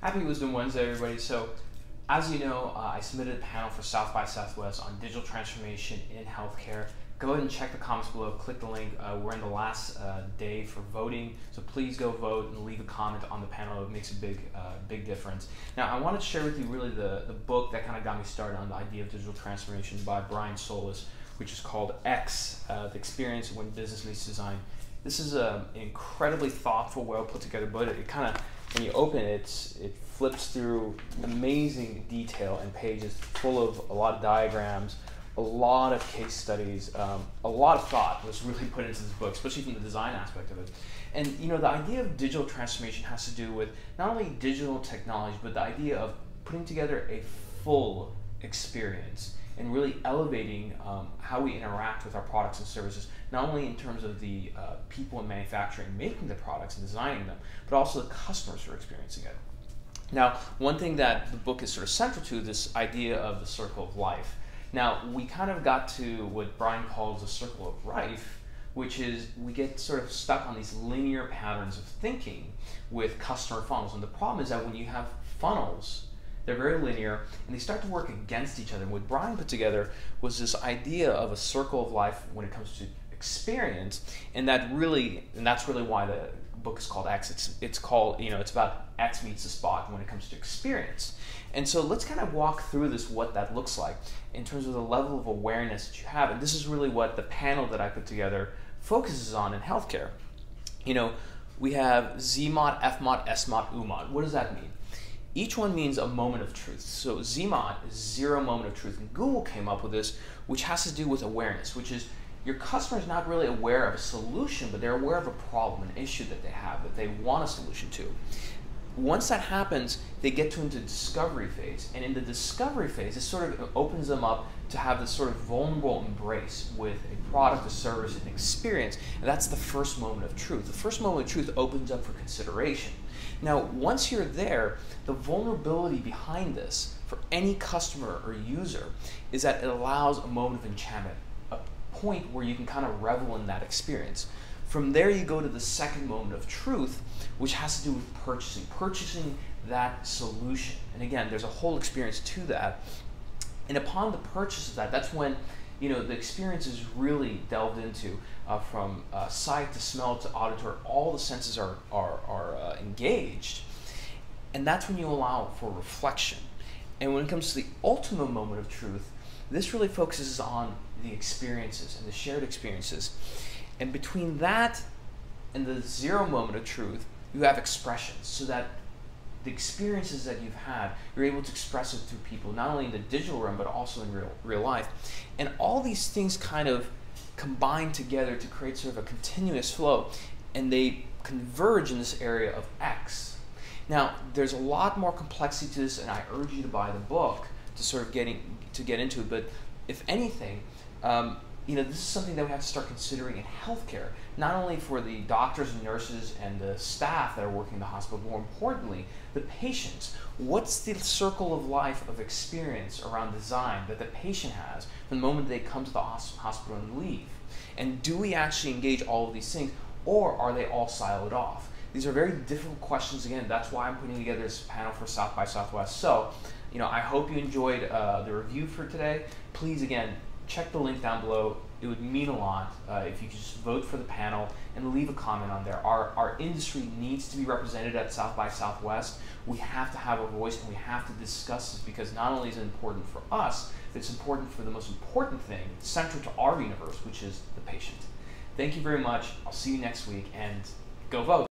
Happy Wisdom Wednesday, everybody. So, as you know, I submitted a panel for South by Southwest on digital transformation in healthcare. Go ahead and check the comments below, click the link. We're in the last day for voting, so please go vote and leave a comment on the panel. It makes a big difference. Now, I wanted to share with you really the book that kind of got me started on the idea of digital transformation by Solis, which is called X, The Experience When Business Meets Design. This is an incredibly thoughtful, well put together book. It kind of, when you open it, it flips through amazing detail and pages full of a lot of diagrams, a lot of case studies, a lot of thought was really put into this book, especially from the design aspect of it. And you know, the idea of digital transformation has to do with not only digital technology, but the idea of putting together a full experience and really elevating how we interact with our products and services, not only in terms of the people in manufacturing making the products and designing them, but also the customers who are experiencing it. Now, one thing that the book is sort of central to, this idea of the circle of life. Now, we kind of got to what Brian calls the circle of life, which is we get sort of stuck on these linear patterns of thinking with customer funnels. And the problem is that when you have funnels, they're very linear, and they start to work against each other. And what Brian put together was this idea of a circle of life when it comes to experience, and that's really why the book is called X. It's called, you know, it's about X meets the spot when it comes to experience. And so let's kind of walk through this, what that looks like in terms of the level of awareness that you have. And this is really what the panel that I put together focuses on in healthcare. You know, we have ZMOD, FMOD, SMOD, UMOD. What does that mean? Each one means a moment of truth. So ZMOD is zero moment of truth. And Google came up with this, which has to do with awareness, which is your customer is not really aware of a solution, but they're aware of a problem, an issue that they have, that they want a solution to. Once that happens, they get into the discovery phase. And in the discovery phase, it sort of opens them up to have this sort of vulnerable embrace with a product, a service, an experience. And that's the first moment of truth. The first moment of truth opens up for consideration. Now, once you're there, the vulnerability behind this for any customer or user is that it allows a moment of enchantment, a point where you can kind of revel in that experience. From there, you go to the second moment of truth, which has to do with purchasing that solution. And again, there's a whole experience to that. And upon the purchase of that, that's when, you know, the experience is really delved into, from sight to smell to auditory. All the senses are engaged, and that's when you allow for reflection. And when it comes to the ultimate moment of truth, this really focuses on the experiences and the shared experiences. And between that and the zero moment of truth, you have expressions, so that the experiences that you've had, you're able to express it through people, not only in the digital realm, but also in real life. And all these things kind of combine together to create sort of a continuous flow, and they converge in this area of X. Now, there's a lot more complexity to this, and I urge you to buy the book to sort of get into it. But if anything, you know, this is something that we have to start considering in healthcare, not only for the doctors and nurses and the staff that are working in the hospital, but more importantly, the patients. What's the circle of life of experience around design that the patient has from the moment they come to the hospital and leave? And do we actually engage all of these things, or are they all siloed off? These are very difficult questions. Again, that's why I'm putting together this panel for South by Southwest. So, you know, I hope you enjoyed the review for today. Please, again, check the link down below. It would mean a lot if you could just vote for the panel and leave a comment on there. Our industry needs to be represented at South by Southwest. We have to have a voice, and we have to discuss this, because not only is it important for us, but it's important for the most important thing, central to our universe, which is the patient. Thank you very much. I'll see you next week, and go vote.